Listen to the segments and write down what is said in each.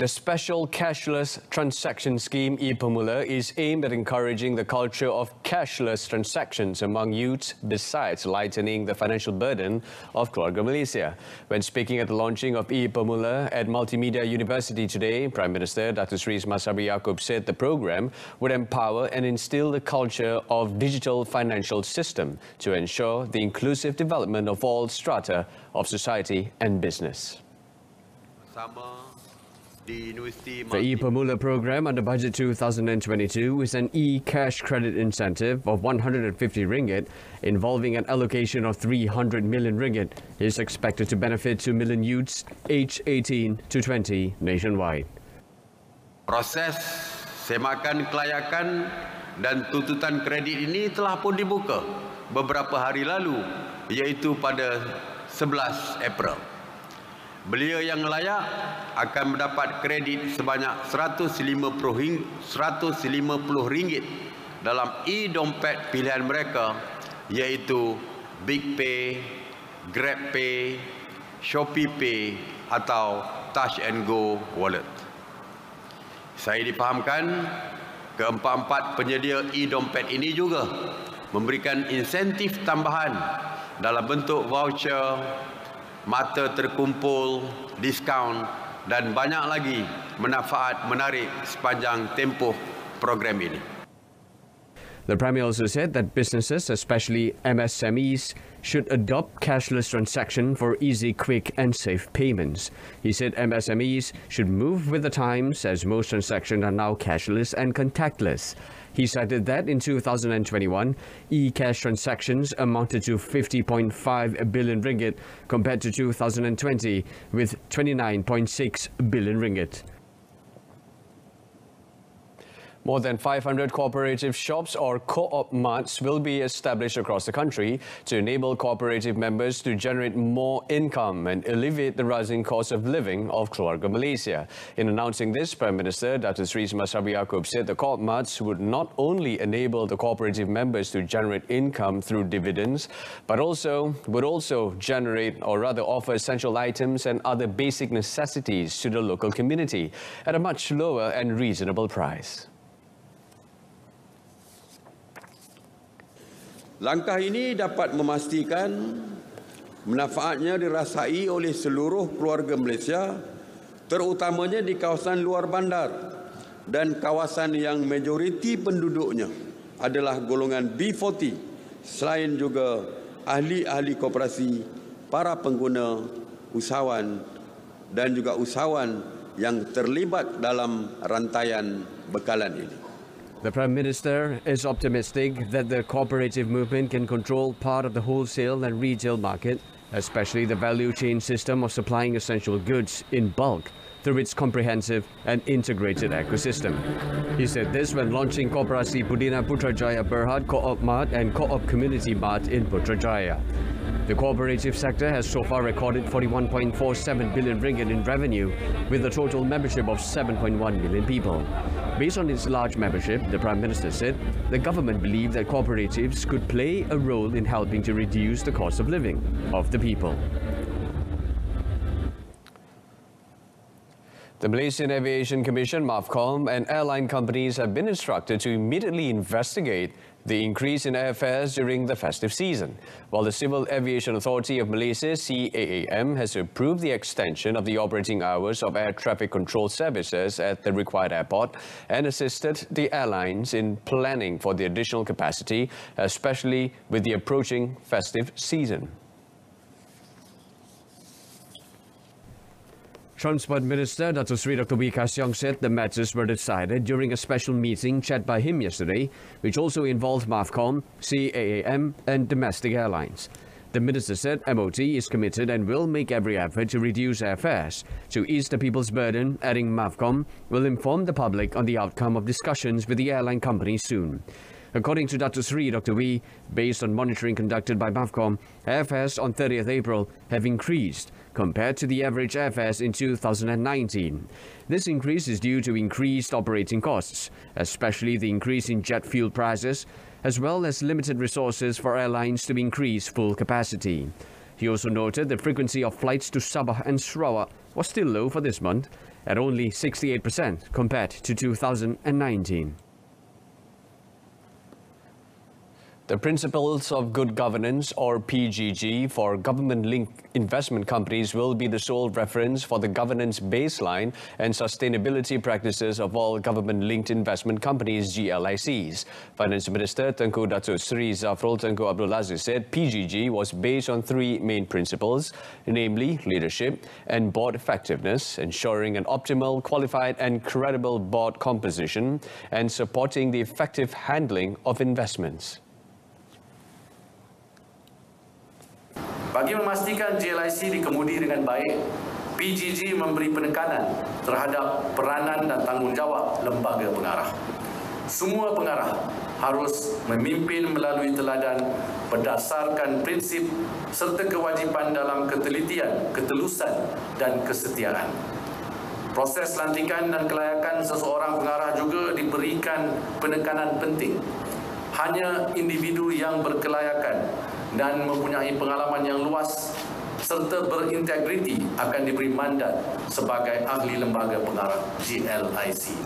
The special cashless transaction scheme e-Pemula is aimed at encouraging the culture of cashless transactions among youths besides lightening the financial burden of keluarga Malaysia. When speaking at the launching of e-Pemula at Multimedia University today, Prime Minister Dr. Sri Semasa said the program would empower and instill the culture of digital financial system to ensure the inclusive development of all strata of society and business. The e-Pemula program under Budget 2022 is an e-cash credit incentive of 150 ringgit involving an allocation of 300 million ringgit is expected to benefit 2 million youths aged 18 to 20 nationwide. Proses semakan kelayakan dan tuntutan kredit ini telah pun dibuka beberapa hari lalu, iaitu pada 11 April. Belia yang layak akan mendapat kredit sebanyak RM150 dalam e-dompet pilihan mereka, iaitu Big Pay, Grab Pay, Shopee Pay atau Touch and Go Wallet. Saya dipahamkan keempat-empat penyedia e-dompet ini juga memberikan insentif tambahan dalam bentuk voucher, mata terkumpul, diskaun dan banyak lagi manfaat menarik sepanjang tempoh program ini. The Premier also said that businesses, especially MSMEs, should adopt cashless transaction for easy, quick and safe payments. He said MSMEs should move with the times as most transactions are now cashless and contactless. He cited that in 2021, e-cash transactions amounted to 50.5 billion ringgit compared to 2020 with 29.6 billion ringgit. More than 500 cooperative shops or Coop Months will be established across the country to enable cooperative members to generate more income and alleviate the rising cost of living of keluarga Malaysia. In announcing this, Prime Minister Dr. Sri Semasa said the Coop Months would not only enable the cooperative members to generate income through dividends, but would also generate or rather offer essential items and other basic necessities to the local community at a much lower and reasonable price. Langkah ini dapat memastikan manfaatnya dirasai oleh seluruh keluarga Malaysia, terutamanya di kawasan luar bandar dan kawasan yang majoriti penduduknya adalah golongan B40, selain juga ahli-ahli koperasi, para pengguna, usahawan dan juga usahawan yang terlibat dalam rantaian bekalan ini. The Prime Minister is optimistic that the cooperative movement can control part of the wholesale and retail market, especially the value chain system of supplying essential goods in bulk through its comprehensive and integrated ecosystem. He said this when launching Koperasi Budina Putrajaya Berhad Coop Mart and Coop Community Mart in Putrajaya. The cooperative sector has so far recorded 41.47 billion ringgit in revenue with a total membership of 7.1 million people. Based on its large membership, the Prime Minister said the government believed that cooperatives could play a role in helping to reduce the cost of living of the people. The Malaysian Aviation Commission, MAVCOM, and airline companies have been instructed to immediately investigate the increase in airfares during the festive season, while the Civil Aviation Authority of Malaysia, CAAM, has approved the extension of the operating hours of air traffic control services at the required airport and assisted the airlines in planning for the additional capacity, especially with the approaching festive season. Transport Minister Dr. Sri Dr. W. Kasih said the matters were decided during a special meeting chaired by him yesterday, which also involved MAVCOM, CAAM and domestic airlines. The minister said MOT is committed and will make every effort to reduce airfares to ease the people's burden, adding MAVCOM will inform the public on the outcome of discussions with the airline companies soon. According to Dr. Sri Dr. W, based on monitoring conducted by MAVCOM, airfares on 30th April have increased compared to the average airfares in 2019. This increase is due to increased operating costs, especially the increase in jet fuel prices, as well as limited resources for airlines to increase full capacity. He also noted the frequency of flights to Sabah and Sarawak was still low for this month, at only 68% compared to 2019. The Principles of Good Governance, or PGG, for government-linked investment companies will be the sole reference for the governance baseline and sustainability practices of all government-linked investment companies, GLICs. Finance Minister Tengku Datuk Seri Zafrul Tengku Abdul Aziz said PGG was based on three main principles, namely leadership and board effectiveness, ensuring an optimal, qualified and credible board composition, and supporting the effective handling of investments. Bagi memastikan GLIC dikemudi dengan baik, PGG memberi penekanan terhadap peranan dan tanggungjawab lembaga pengarah. Semua pengarah harus memimpin melalui teladan berdasarkan prinsip serta kewajipan dalam ketelitian, ketulusan dan kesetiaan. Proses lantikan dan kelayakan seseorang pengarah juga diberikan penekanan penting. Hanya individu yang berkelayakan dan mempunyai pengalaman yang luas serta berintegriti akan diberi mandat sebagai ahli lembaga pengarah GLIC.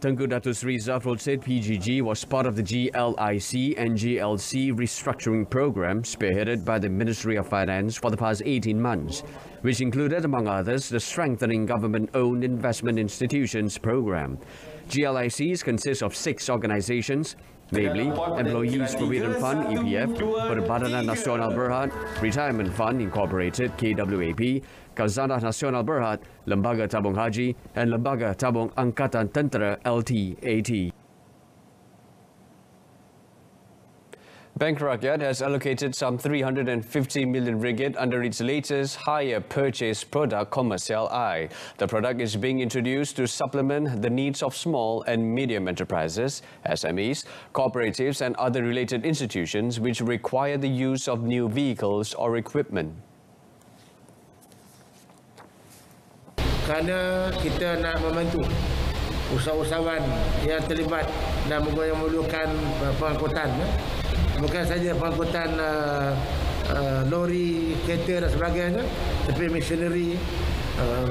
Tengku Datuk Seri Zafrul said PGG was part of the GLIC and GLC restructuring program spearheaded by the Ministry of Finance for the past 18 months, which included, among others, the Strengthening Government-Owned Investment Institutions program. GLICs consist of 6 organizations, namely Employees Provident Fund (EPF), Perkembangan Nasional Berhad, Retirement Fund Incorporated (KWAP), Khazanah Nasional Berhad, Lembaga Tabung Haji, and Lembaga Tabung Angkatan Tentera (LTAT). Bank Rakyat has allocated some 350 million ringgit under its latest hire purchase product, Komersial I. The product is being introduced to supplement the needs of small and medium enterprises, SMEs, cooperatives and other related institutions which require the use of new vehicles or equipment. Kerana kita nak membantu usahawan yang terlibat dan memerlukan pengangkutan, bukan saja pengangkutan lorry, kereta dan sebagainya, tapi machinery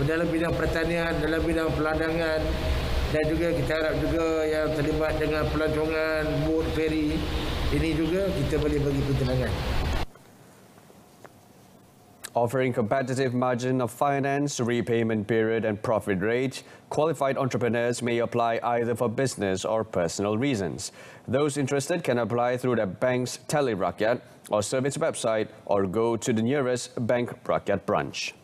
dalam bidang pertanian, dalam bidang pelandangan, dan juga kita harap juga yang terlibat dengan pelancongan, bot, feri, ini juga kita boleh bagi penjenengan. Offering competitive margin of finance, repayment period and profit rate, qualified entrepreneurs may apply either for business or personal reasons. Those interested can apply through the bank's Tele Rakyat or service website or go to the nearest Bank Rakyat branch.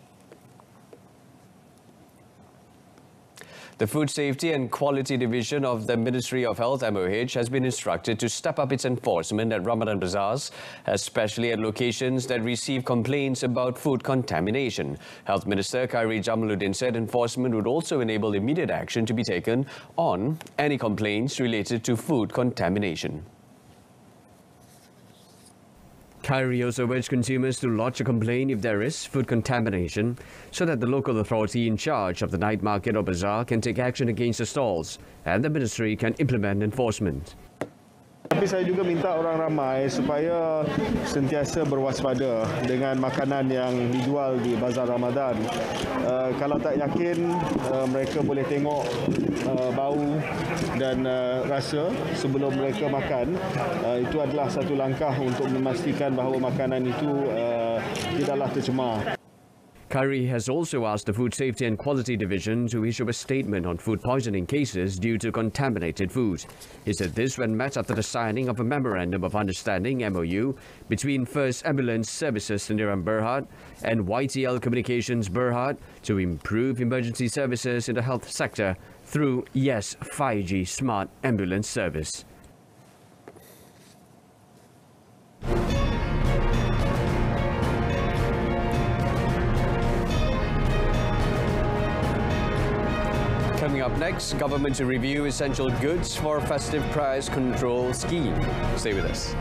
The Food Safety and Quality Division of the Ministry of Health (MOH) has been instructed to step up its enforcement at Ramadan bazaars, especially at locations that receive complaints about food contamination. Health Minister Khairi Jamaluddin said enforcement would also enable immediate action to be taken on any complaints related to food contamination. Khairi also urged consumers to lodge a complaint if there is food contamination, so that the local authority in charge of the night market or bazaar can take action against the stalls and the ministry can implement enforcement. Tapi saya juga minta orang ramai supaya sentiasa berwaspada dengan makanan yang dijual di bazar Ramadan. Kalau tak yakin, mereka boleh tengok bau dan rasa sebelum mereka makan. Itu adalah satu langkah untuk memastikan bahawa makanan itu tidaklah tercemar. Khairi has also asked the Food Safety and Quality Division to issue a statement on food poisoning cases due to contaminated food. He said this when met after the signing of a Memorandum of Understanding (MOU) between First Ambulance Services Sdn Berhad and YTL Communications Berhad to improve emergency services in the health sector through YES 5G Smart Ambulance Service. Coming up next, government to review essential goods for festive price control scheme. Stay with us.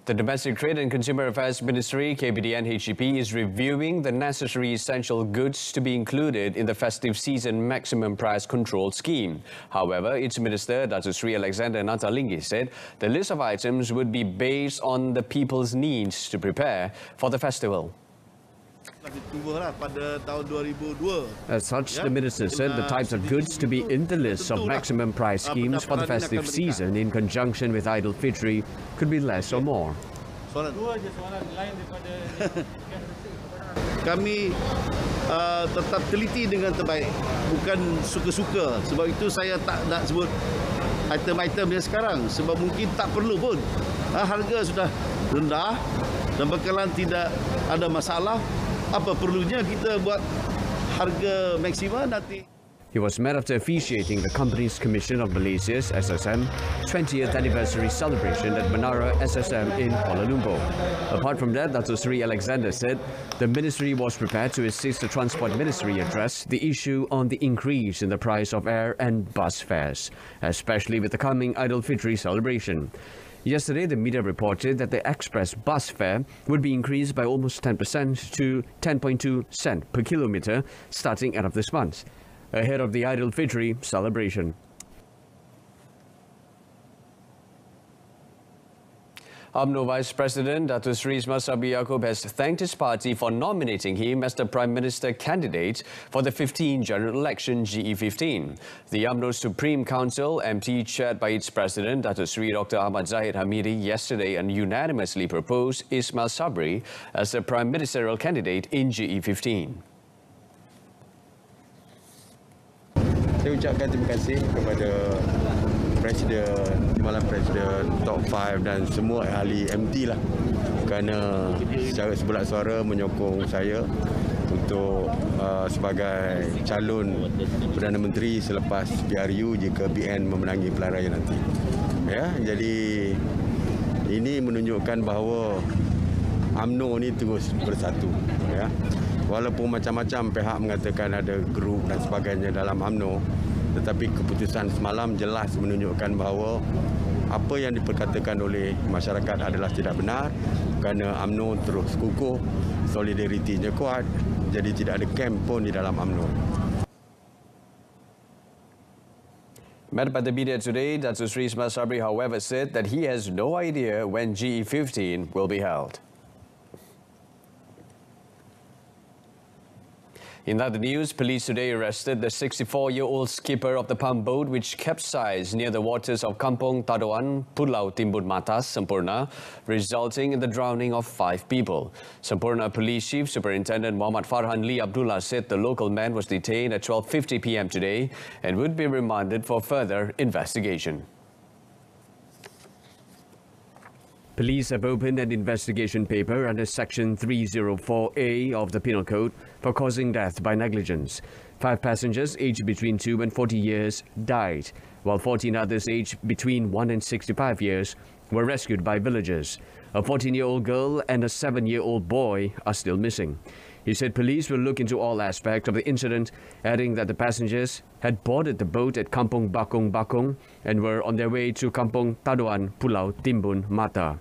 The Domestic Trade and Consumer Affairs Ministry, KPDN-HGP, is reviewing the necessary essential goods to be included in the festive season maximum price control scheme. However, its Minister, Datuk Sri Alexander Nathalinggi, said the list of items would be based on the people's needs to prepare for the festival. As such, the Minister said the types of goods to be in the list of maximum price schemes for the festive season in conjunction with Idul Fitri could be less or more. Kami tetap teliti dengan terbaik, bukan suka-suka. Sebab itu saya tak nak sebut item-item dia sekarang, sebab mungkin tak perlu pun. Harga sudah rendah dan bakalan tidak ada masalah. Apa perlunya kita buat harga maksima nanti? He was met after officiating the Companies Commission of Malaysia's SSM 20th anniversary celebration at Menara SSM in Kuala Lumpur. Apart from that, Datuk Sri Alexander said the ministry was prepared to assist the Transport Ministry address the issue on the increase in the price of air and bus fares, especially with the coming Idul Fitri celebration. Yesterday, the media reported that the express bus fare would be increased by almost 10% to 10.2 cent per kilometre starting end of this month, ahead of the Idul Fitri celebration. UMNO Vice President Datuk Sri Semasa has thanked his party for nominating him as the Prime Minister candidate for the 15th general election GE15. The UMNO Supreme Council MT, chaired by its President Datuk Sri Dr. Ahmad Zahid Hamidi, yesterday and unanimously proposed Ismail Sabri as the Prime Ministerial candidate in GE15. Saya ucapkan terima kasih kepada Presiden, Timbalan Presiden, Top 5 dan semua ahli MT lah, kerana secara sebulat suara menyokong saya untuk sebagai calon Perdana Menteri selepas PRU jika BN memenangi pilihan raya nanti. Ya, jadi ini menunjukkan bahawa UMNO ni terus bersatu. Ya. Walaupun macam-macam pihak mengatakan ada grup dan sebagainya dalam UMNO, tetapi keputusan semalam jelas menunjukkan bahawa apa yang diperkatakan oleh masyarakat adalah tidak benar, kerana UMNO terus kukuh, solidaritinya kuat, jadi tidak ada camp pun di dalam UMNO. Met by the media today, Datuk Sri Ismail Sabri, however, said that he has no idea when GE15 will be held. In other news, police today arrested the 64-year-old skipper of the pump boat which capsized near the waters of Kampung Tadoan, Pulau Timbun Matas, Semporna, resulting in the drowning of 5 people. Semporna Police Chief Superintendent Muhammad Farhan Lee Abdullah said the local man was detained at 12:50 p.m. today and would be remanded for further investigation. Police have opened an investigation paper under Section 304A of the Penal Code for causing death by negligence. 5 passengers aged between 2 and 40 years died, while 14 others aged between 1 and 65 years were rescued by villagers. A 14-year-old girl and a 7-year-old boy are still missing. He said police will look into all aspects of the incident, adding that the passengers had boarded the boat at Kampung Bakung and were on their way to Kampung Tadoan, Pulau Timbun Mata.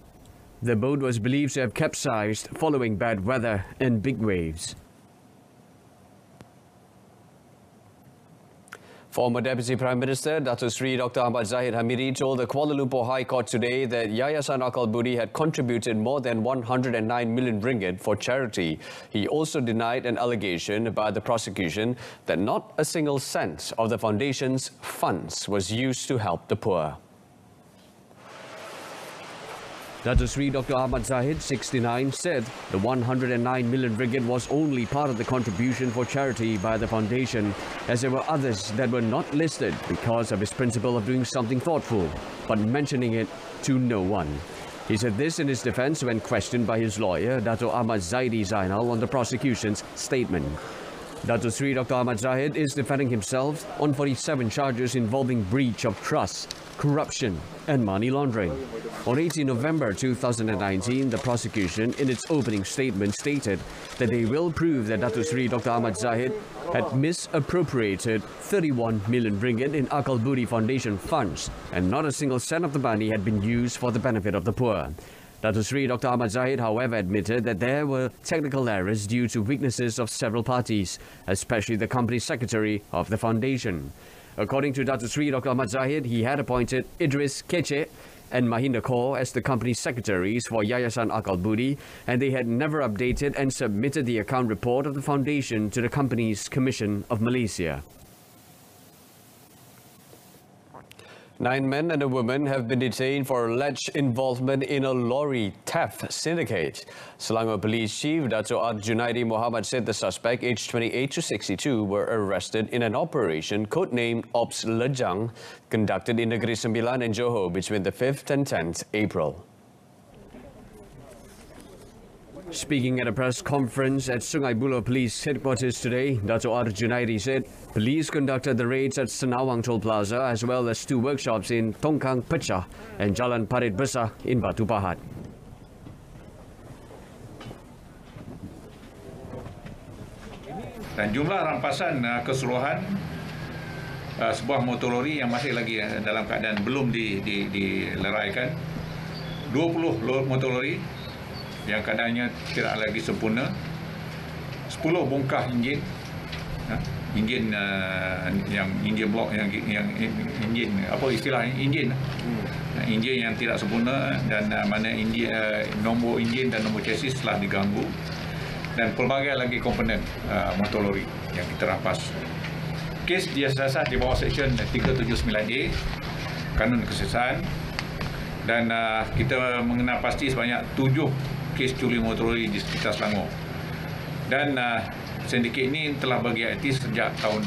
The boat was believed to have capsized following bad weather and big waves. Former Deputy Prime Minister Datuk Sri Dr. Ahmad Zahid Hamidi told the Kuala Lumpur High Court today that Yayasan Akal Budi had contributed more than 109 million ringgit for charity. He also denied an allegation by the prosecution that not a single cent of the foundation's funds was used to help the poor. Datuk Sri Dr. Ahmad Zahid, 69, said the 109 million ringgit was only part of the contribution for charity by the foundation, as there were others that were not listed because of his principle of doing something thoughtful, but mentioning it to no one. He said this in his defense when questioned by his lawyer, Dato' Ahmad Zaidi Zainal, on the prosecution's statement. Datuk Sri Dr. Ahmad Zahid is defending himself on 47 charges involving breach of trust, corruption and money laundering. On 18 November 2019, the prosecution in its opening statement stated that they will prove that Datuk Sri Dr. Ahmad Zahid had misappropriated 31 million ringgit in Akal Budi Foundation funds and not a single cent of the money had been used for the benefit of the poor. Dato' Sri Dr. Ahmad Zahid, however, admitted that there were technical errors due to weaknesses of several parties, especially the company secretary of the foundation. According to Dato' Sri Dr. Ahmad Zahid, he had appointed Idris Kece and Mahinda Kaur as the company secretaries for Yayasan Akal Budi, and they had never updated and submitted the account report of the foundation to the company's Commission of Malaysia. 9 men and a woman have been detained for alleged involvement in a lorry theft syndicate. Selangor Police Chief Dato' Junaidi Mohamad said the suspect, aged 28 to 62, were arrested in an operation codenamed Ops Lejang, conducted in Negeri Sembilan and Johor between the 5th and 10th April. Speaking at a press conference at Sungai Buloh Police Headquarters today, Dato' Junaidi said police conducted the raids at Senawang Toll Plaza as well as 2 workshops in Tongkang Pecah and Jalan Parit Besar in Batu Pahat. Dan jumlah rampasan keseluruhan sebuah motor lori yang masih lagi dalam keadaan belum dileraikan, 20 motor lori yang keadaannya tidak lagi sempurna, 10 bongkah enjin, yang enjin blok, yang enjin apa istilahnya, enjin yang tidak sempurna, dan mana nombor enjin dan nombor chassis telah diganggu, dan pelbagai lagi komponen motor lori yang kita rampas. Kes disiasat di bawah Seksyen 379A Kanun Kesesahan, dan kita mengenal pasti sebanyak 7 kes curi motor lori di sekitar Selangor. Dan syndicate ini telah bagi aktif sejak tahun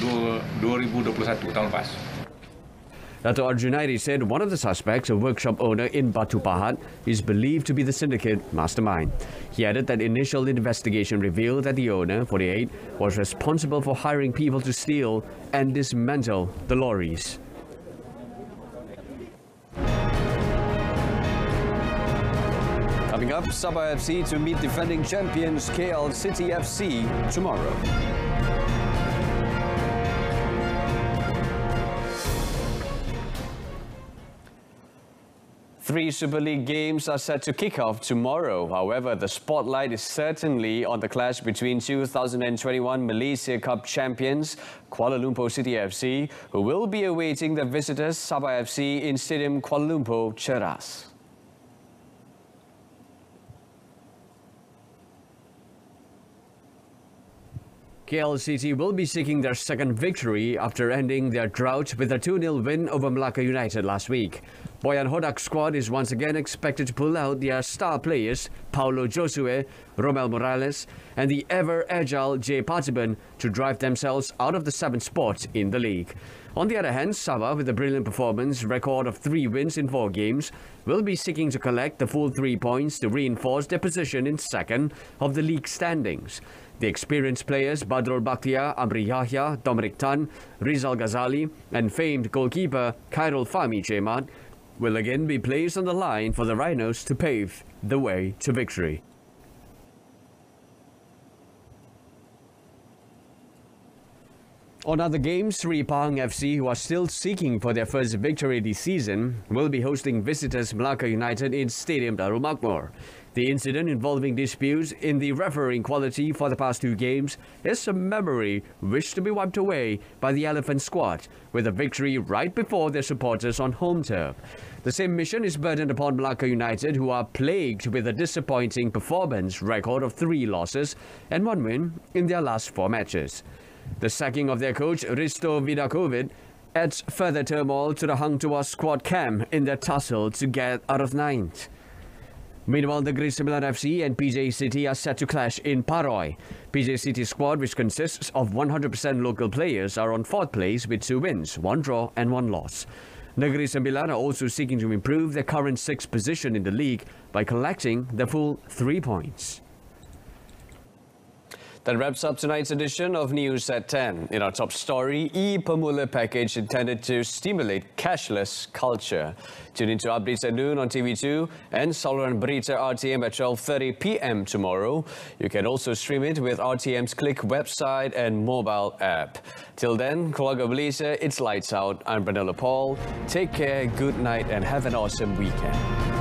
2021, tahun lepas. Dato' Junaidi said one of the suspects, a workshop owner in Batu Pahat, is believed to be the syndicate mastermind. He added that initial investigation revealed that the owner, 48, was responsible for hiring people to steal and dismantle the lorries. Coming up, Sabah FC to meet defending champions KL City FC tomorrow. Three Super League games are set to kick off tomorrow. However, the spotlight is certainly on the clash between 2021 Malaysia Cup champions Kuala Lumpur City FC, who will be awaiting the visitors Sabah FC in Stadium Kuala Lumpur Ceras. KL City will be seeking their second victory after ending their drought with a 2-0 win over Melaka United last week. Boyan Hodak's squad is once again expected to pull out their star players Paulo Josue, Romel Morales and the ever-agile J. Partiban to drive themselves out of the 7th spot in the league. On the other hand, Sabah, with a brilliant performance record of 3 wins in 4 games, will be seeking to collect the full 3 points to reinforce their position in second of the league standings. The experienced players Badrul Bakhtiar, Amri Yahya, Dominic Tan, Rizal Ghazali and famed goalkeeper Khairul Fahmi Jemat will again be placed on the line for the Rhinos to pave the way to victory. On other games, Sri Pahang FC, who are still seeking for their first victory this season, will be hosting visitors Melaka United in Stadium Darul Makmur. The incident involving disputes in the refereeing quality for the past 2 games is a memory wished to be wiped away by the Elephant squad, with a victory right before their supporters on home turf. The same mission is burdened upon Melaka United, who are plagued with a disappointing performance record of 3 losses and 1 win in their last 4 matches. The sacking of their coach, Risto Vidakovic, adds further turmoil to the Hang Tuah squad camp in their tussle to get out of 9th. Meanwhile, the Negeri Sembilan FC and PJ City are set to clash in Paroi. PJ City's squad, which consists of 100% local players, are on 4th place with 2 wins, 1 draw and 1 loss. Negeri Sembilan are also seeking to improve their current 6th position in the league by collecting the full 3 points. That wraps up tonight's edition of News at 10. In our top story, e-Pemula package intended to stimulate cashless culture. Tune into Updates at noon on TV2 and saluran Berita RTM at 12:30 p.m. tomorrow. You can also stream it with RTM's Click website and mobile app. Till then, Keluarga Malaysia, it's lights out. I'm Brunello Paul. Take care, good night and have an awesome weekend.